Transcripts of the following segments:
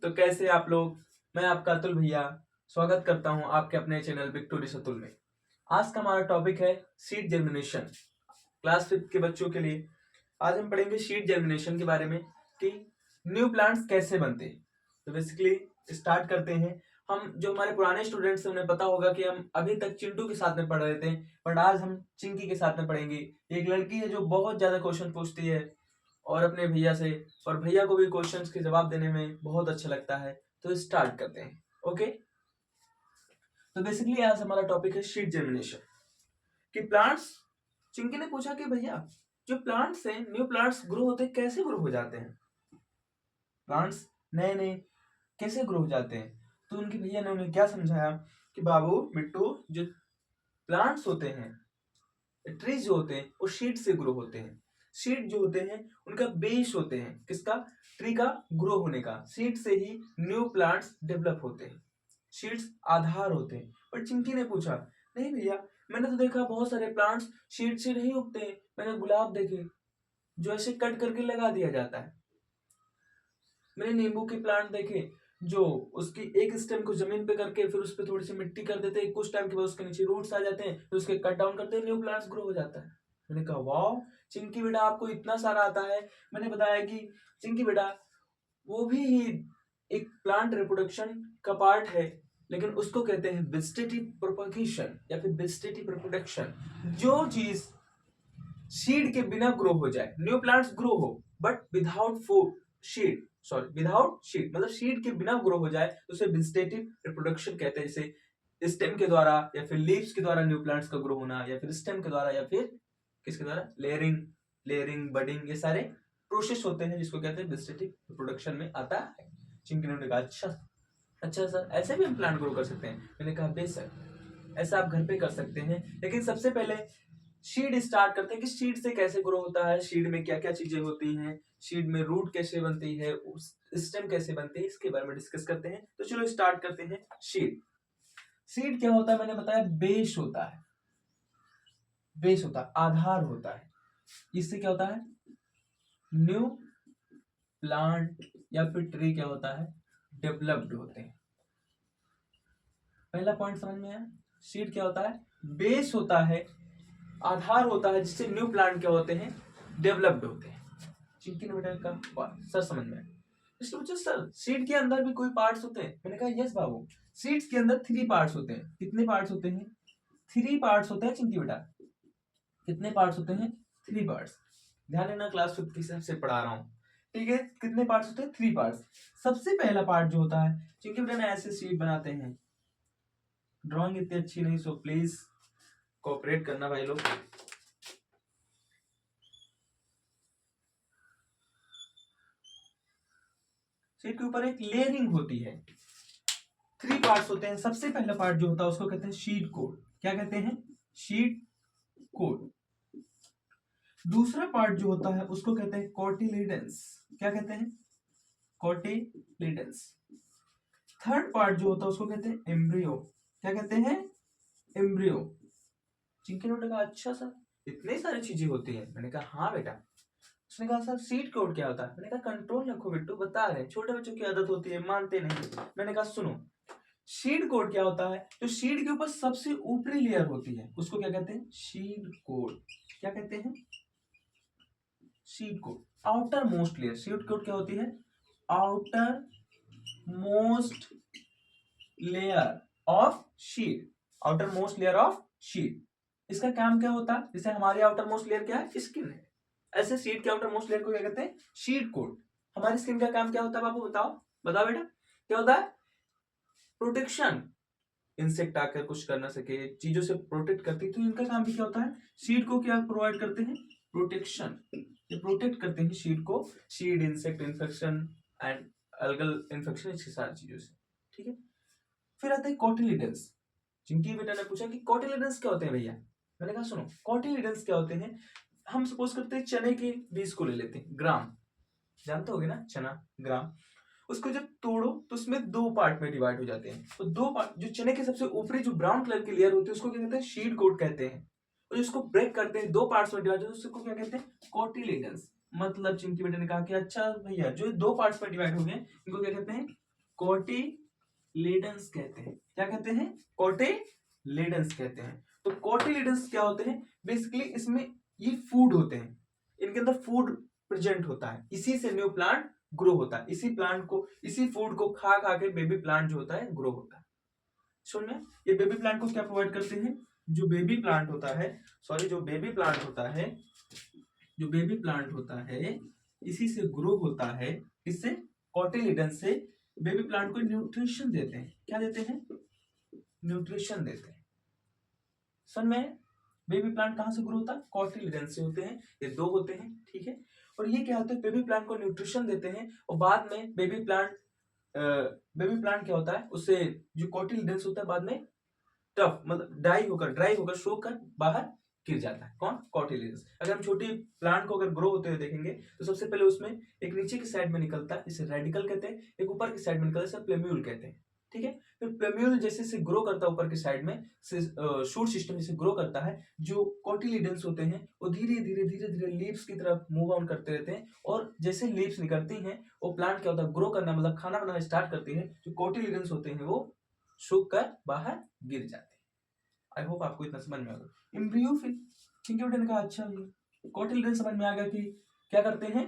तो कैसे आप लोग। मैं आपका अतुल भैया स्वागत करता हूं आपके अपने चैनल विक्टोरियस अतुल में। आज का हमारा टॉपिक है सीड जर्मिनेशन। क्लास 5 के बच्चों के लिए आज हम पढ़ेंगे सीड जर्मिनेशन के बारे में कि न्यू प्लांट्स कैसे बनते हैं। तो बेसिकली स्टार्ट करते हैं। हम जो हमारे पुराने स्टूडेंट्स हैं उन्हें पता होगा कि हम अभी तक चिंटू के साथ में पढ़ रहे थे, बट आज हम चिंकी के साथ में पढ़ेंगे। एक लड़की है जो बहुत ज्यादा क्वेश्चन पूछती है और अपने भैया से, और भैया को भी क्वेश्चंस के जवाब देने में बहुत अच्छा लगता है। तो स्टार्ट करते हैं। ओके, तो बेसिकली आज हमारा टॉपिक है सीड जर्मिनेशन कि प्लांट्स। चिंकी ने पूछा कि भैया जो प्लांट्स हैं, न्यू प्लांट्स ग्रो होते हैं, कैसे ग्रो हो जाते हैं? प्लांट्स नए नए कैसे ग्रो हो जाते हैं? तो उनके भैया ने उन्हें क्या समझाया कि बाबू बिट्टू, जो प्लांट्स होते हैं, ट्रीज जो होते हैं वो शीट से ग्रो होते हैं। शीट जो होते हैं उनका बेस होते हैं, किसका? ट्री का ग्रो होने का। सीड से ही न्यू प्लांट्स डेवलप होते हैं। शीट्स आधार होते हैं। पर चिंकी ने पूछा, नहीं भैया, मैंने तो देखा बहुत सारे प्लांट्स शीट से नहीं उगते हैं। मैंने गुलाब देखे जो ऐसे कट करके लगा दिया जाता है। मैंने नींबू के प्लांट देखे जो उसकी एक स्टेम को जमीन पे करके फिर उस पर थोड़ी सी मिट्टी कर देते हैं, कुछ टाइम के बाद उसके नीचे रूट्स आ जाते हैं, फिर उसके कट डाउन करते हैं, न्यू प्लांट्स ग्रो हो जाता है। मैंने कहा वाह चिंकी बेटा, आपको इतना सारा आता है। मैंने बताया कि चिंकी बेटा, वो भी एक प्लांट रिप्रोडक्शन का पार्ट है, लेकिन उसको कहते हैं वेजिटेटिव प्रोपगेशन या फिर वेजिटेटिव रिप्रोडक्शन। जो चीज सीड के बिना ग्रो हो जाए, न्यू प्लांट्स ग्रो हो but without food seed, sorry without seed, मतलब सीड के बिना ग्रो हो जाए तो उसे वेजिटेटिव रिप्रोडक्शन कहते हैं। जैसे स्टेम के द्वारा या फिर लीव्स के द्वारा न्यू प्लांट्स का ग्रो होना, या फिर स्टेम के द्वारा, या फिर किसके द्वारा? लेयरिंग, बडिंग, ये सारे प्रोसेस होते हैं जिसको कहते हैं वेजिटेटिव रिप्रोडक्शन में आता है। चिंकी ने कहा अच्छा अच्छा सर, ऐसे भी हम प्लांट ग्रो कर सकते हैं? मैंने कहा बेशक, ऐसा आप घर पे कर सकते हैं, लेकिन सबसे पहले सीड स्टार्ट करते हैं कि सीड से कैसे ग्रो होता है, सीड में क्या क्या चीजें होती हैं, सीड में रूट कैसे बनती है, स्टेम कैसे बनती है, इसके बारे में डिस्कस करते हैं। तो चलो स्टार्ट करते हैं। सीड सीड क्या होता है? मैंने बताया बेस होता है। बेस होता है, आधार होता है। इससे क्या होता है? न्यू प्लांट या फिर ट्री क्या होता है? डेवलप्ड होते हैं। पहला पॉइंट समझ में आया? सीड क्या होता है? बेस होता है, आधार होता है, जिससे न्यू प्लांट क्या होते हैं? डेवलप्ड होते हैं। चिंकी ने बेटा का सर समझ में आया। इसलिए पूछा सर सीड के अंदर भी कोई पार्ट्स होते हैं? मैंने कहा यस बाबू, सीड्स के अंदर 3 पार्ट्स होते हैं। कितने पार्ट्स होते हैं? 3 पार्ट्स होते हैं चिंकी बेटा। कितने पार्ट्स होते हैं? 3 पार्ट्स। ध्यान देना, क्लास 5 के हिसाब से पढ़ा रहा हूँ, ठीक है? कितने पार्ट्स होते हैं? 3 पार्ट्स। सबसे पहला पार्ट जो होता है, चिंकी बेटा ने ऐसे सीड बनाते हैं। ड्राइंग इतनी अच्छी नहीं, सो प्लीज कोऑपरेट करना भाई लोग। सीड के ऊपर एक लेयरिंग होती है। 3 पार्ट्स होते हैं। सबसे पहला पार्ट जो होता है उसको कहते हैं सीड कोड। क्या कहते हैं? Seed code. दूसरा पार्ट जो होता है उसको कहते हैं कोटिलिडन्स। क्या कहते हैं? कोटिलिडन्स। थर्ड पार्ट जो होता है उसको कहते हैं एम्ब्रियो। क्या कहते हैं? एम्ब्रियो। चिंकी ने कहा अच्छा सर, इतनी सारी चीजें होती है? मैंने कहा हाँ बेटा। उसने कहा सर सीड कोड क्या होता है? मैंने कहा कंट्रोल रखो बिट्टू, बता रहे हैं, छोटे बच्चों की आदत होती है, मानते नहीं। मैंने कहा सुनो, सीड कोड क्या होता है? जो सीड के ऊपर सबसे ऊपरी लेयर होती है उसको क्या कहते हैं? Seed code. क्या कहते हैं? Seed code. Outer most layer. Seed code क्या होती है? Outer most layer of seed. Outer most layer of seed. इसका काम क्या होता है? जैसे हमारी आउटर मोस्ट लेयर क्या है? स्किन है। ऐसे सीड के आउटर मोस्ट लेयर को क्या कहते हैं? Seed code. हमारी स्किन का काम क्या होता है बाबू? बताओ बताओ बेटा, क्या होता है? प्रोटेक्शन। इंसेक्ट आकर कुछ कर ना सके, चीजों से प्रोटेक्ट करती है। तो इनका काम भी क्या होता है? सीड को क्या प्रोवाइड करते हैं? प्रोटेक्शन। ये प्रोटेक्ट करते हैं सीड को, seed insect infection and algal infection, इसकी सारी चीजों से, ठीक है? फिर आते हैं कोटिलिडन्स। चिंकी बेटा ने पूछा कि कोटिलिडन्स क्या होते हैं भैया? मैंने कहा सुनो, कोटिलिडन्स क्या होते हैं? हम सपोज करते हैं चने के बीज को ले लेते हैं, ग्राम, जानते होगे ना चना, ग्राम। उसको जब तोड़ो तो उसमें 2 पार्ट में डिवाइड हो जाते हैं। तो 2 पार्ट, जो चने के सबसे ऊपरी जो ब्राउन कलर की लेयर होती है उसको क्या कहते हैं? सीड कोड कहते हैं। और जिसको ब्रेक करते हैं, 2 पार्ट्स में डिवाइड होते हैं, उसको क्या कहते हैं? कोटिलिडन्स। मतलब चिंकी बेटा ने कहा कि अच्छा भैया, जो 2 पार्ट्स में डिवाइड हो गए इनको क्या कहते हैं? कोटिलीडन्स कहते हैं। क्या कहते हैं? कोटिलीडन्स कहते हैं। तो कोटिलीडन्स क्या होते हैं? बेसिकली इसमें ये फूड होते हैं, इनके अंदर फूड प्रेजेंट होता है, इसी से न्यू प्लांट ग्रो होता है, इसी प्लांट को, इसी फूड को खा खा के बेबी प्लांट जो होता है ग्रो होता है। सुनिए, ये बेबी प्लांट को क्या प्रोवाइड करते हैं? जो बेबी प्लांट होता है, जो बेबी प्लांट होता है, जो बेबी प्लांट होता है इसी से ग्रो होता है, इससे कोटिलीडन्स से बेबी प्लांट को न्यूट्रिशन देते हैं। क्या देते हैं? न्यूट्रिशन देते हैं। समझ में? बेबी प्लांट कहां से ग्रो होता है? कोटिलीडन्स से होते हैं। ये दो होते हैं, ठीक है। और ये क्या होता है? बेबी प्लांट को न्यूट्रिशन देते हैं और बाद में बेबी प्लांट क्या होता है, उससे जो कोटिलीडन्स होता है बाद में टफ मतलब ड्राई होकर सोकर बाहर गिर जाता है। कौन? कोटिलीडन्स। अगर हम छोटी प्लांट को अगर ग्रो होते हुए देखेंगे तो सबसे पहले उसमें एक नीचे की साइड में निकलता है, इसे रेडिकल कहते हैं, एक ऊपर की साइड में निकलता है, इसे प्लेम्यूल कहते हैं, ठीक है। फिर प्लेम्यूल जैसे से ग्रो करता है ऊपर की साइड में, शूट सिस्टम जैसे ग्रो करता है, जो कोटिलीडन्स होते हैं वो धीरे धीरे लीव्स की तरफ मूव ऑन करते रहते हैं और जैसे लीव्स निकलती हैं वो प्लांट क्या होता है? ग्रो करना मतलब खाना बनाना स्टार्ट करती है। जो कोटिलीडन्स होते हैं वो सूख कर बाहर गिर जाते हैं। आई होप आपको इतना समझ में आ गया। एम्ब्रियो फिर चिंकी ने कहा अच्छा ये कोटिलीडन्स समझ में आ गया कि क्या करते हैं,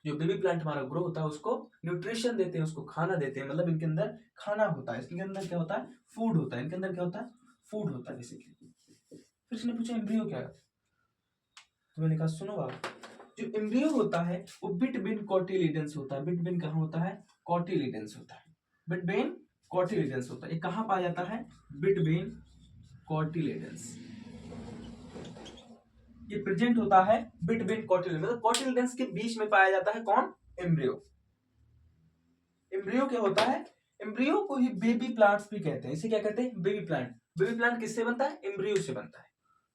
जो बेबी प्लांट हमारा ग्रो होता है उसको न्यूट्रिशन देते हैं, उसको खाना देते हैं, मतलब इनके अंदर खाना होता है, इसके अंदर क्या होता है? फूड होता है, इनके अंदर क्या होता है? फूड होता है बेसिकली। फिर इसने पूछा एम्ब्रियो क्या है, तो मैंने कहा सुनो बाबा, जो एम्ब्रियो होता है वो बिटवीन कोटिलीडन्स होता है। बिटवीन कहाँ होता है? कोटिलीडन्स होता है। बिटवीन कोटिलीडन्स होता है। ये कहाँ पाया जाता है? बिटवीन कोटिलीडन्स। ये प्रेजेंट होता है बिटवीन कोटिलीडन्स, मतलब कोटिलीडन्स के बीच में पाया जाता है। कौन? एम्ब्रियो। एम्ब्रियो क्या होता है? एम्ब्रियो को ही बेबी प्लांट्स भी कहते हैं। इसे क्या कहते हैं? Baby plant. बेबी प्लांट किससे बनता है? एम्ब्रियो से बनता है।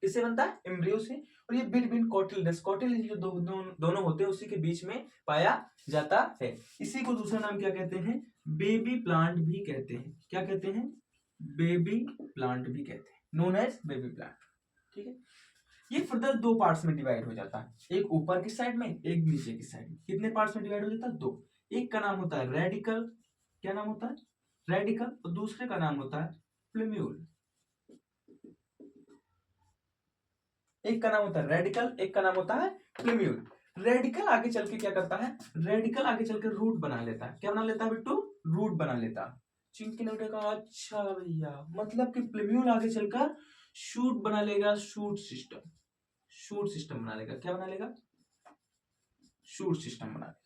किससे बनता है? एम्ब्रियो से। और ये बिटवीन कोटिलीडन्स, कोटिलीडन्स जो दोनों होते हैं उसी के बीच में पाया जाता है। इसी को दूसरा नाम क्या कहते हैं? बेबी प्लांट भी कहते हैं। क्या कहते हैं? बेबी प्लांट भी कहते हैं, नोन एज बेबी प्लांट, ठीक है। ये फर्दर दो पार्ट्स में डिवाइड हो जाता है, एक ऊपर की साइड में, एक नीचे की साइड में। कितने पार्ट्स में डिवाइड हो जाता है? दो। एक का नाम होता है रेडिकल। क्या नाम होता है? रेडिकल। और दूसरे का नाम होता है प्लेम्यूल। एक का नाम होता है रेडिकल, एक का नाम होता है प्लेम्यूल। रेडिकल आगे चल के क्या करता है? रेडिकल आगे चल के रूट बना लेता है। क्या बना लेता है बिट्टू? रूट बना लेता है। चिंकी ने कहा अच्छा भैया, मतलब कि प्लेम्यूल आगे चलकर शूट बना लेगा, शूट सिस्टम। शूट सिस्टम बना लेगा। क्या बना लेगा? शूट सिस्टम बना लेगा।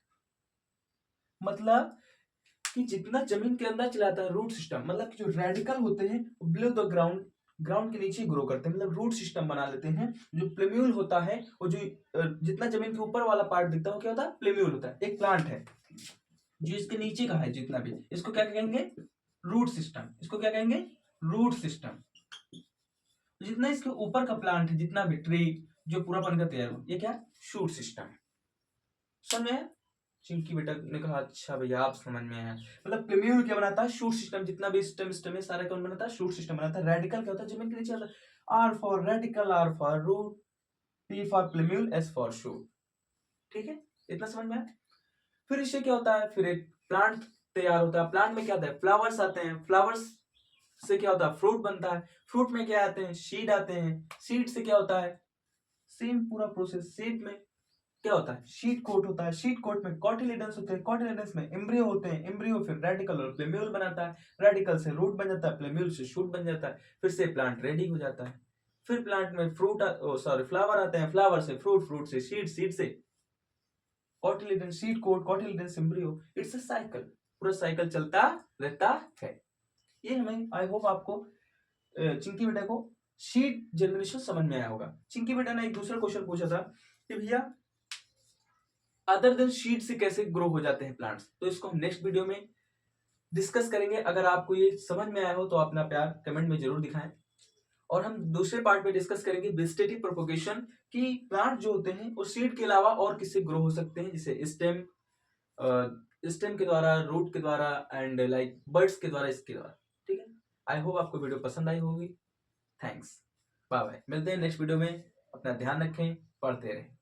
मतलब कि जितना जमीन के अंदर चलाता है रूट सिस्टम, मतलब कि जो रेडिकल होते हैं बिलो द ग्राउंड, ग्राउंड के नीचे ग्रो करते हैं, मतलब रूट सिस्टम बना लेते हैं। जो प्लेम्यूल होता है वो जो जितना जमीन के ऊपर वाला पार्ट दिखता है वो क्या होता है? प्लेम्यूल होता है। एक प्लांट है जो इसके नीचे का है जितना भी, इसको क्या कहेंगे? Root system. इसको क्या कहेंगे? Root system. जितना इसके ऊपर का प्लांट है, जितना भी ट्री जो पूरा बनकर तैयार हो, ये क्या? शूट सिस्टम है। समझ में? चिंकी बेटा ने कहा अच्छा भैया आप समझ में आया। मतलब प्लेम्यूल क्या बनाता है? Shoot system. जितना भी सिस्टम है सारा कौन बनाता है? शूट सिस्टम बनाता है। रेडिकल क्या होता है? जमीन के नीचे आता है। R for radical, R for root, P for plumule, S for shoot, ठीक है। इतना समझ में आया। फिर इससे क्या होता है? फिर एक प्लांट तैयार होता है। प्लांट में क्या आता है? फ्लावर्स आते हैं। फ्लावर्स से क्या होता है? फ्रूट बनता है। फ्रूट में क्या आते हैं? सीड आते हैं। सीड से क्या होता है? सेम पूरा प्रोसेस। सीड में क्या होता है? शीट कोट होता है। शीट कोट में कोटिलीडन्स होते हैं। कोटिलीडन्स में एम्ब्रियो होते हैं। एम्ब्रियो फिर रेडिकल और प्लेम्यूल बनाता है। रेडिकल से रूट बन जाता है, प्लेम्यूल से शूट बन जाता है। फिर से प्लांट रेडी हो जाता है। फिर प्लांट में फ्लावर आते हैं। फ्लावर से फ्रूट, फ्रूट से सीड, सीड से cotyledon, seed coat, cotyledon, embryo. It's a cycle. पूरा साइकिल चलता रहता है। ये हमें आई होप आपको चिंकी बेटा को शीट जनरेशन समझ में आया होगा। चिंकी बेटा ने एक दूसरा क्वेश्चन पूछा था कि भैया अदर देन शीट से कैसे ग्रो हो जाते हैं प्लांट्स, तो इसको हम नेक्स्ट वीडियो में डिस्कस करेंगे। अगर आपको ये समझ में आया हो तो अपना प्यार कमेंट में जरूर दिखाएं। और हम दूसरे पार्ट में डिस्कस करेंगे वेजिटेटिव प्रोपोगेशन, कि प्लांट जो होते हैं वो सीड के अलावा और किससे ग्रो हो सकते हैं, जैसे स्टेम के द्वारा, रूट के द्वारा, एंड लाइक बर्ड्स के द्वारा, इसके द्वारा, ठीक है। आई होप आपको वीडियो पसंद आई होगी। Thanks, bye bye. मिलते हैं नेक्स्ट वीडियो में। अपना ध्यान रखें, पढ़ते रहें।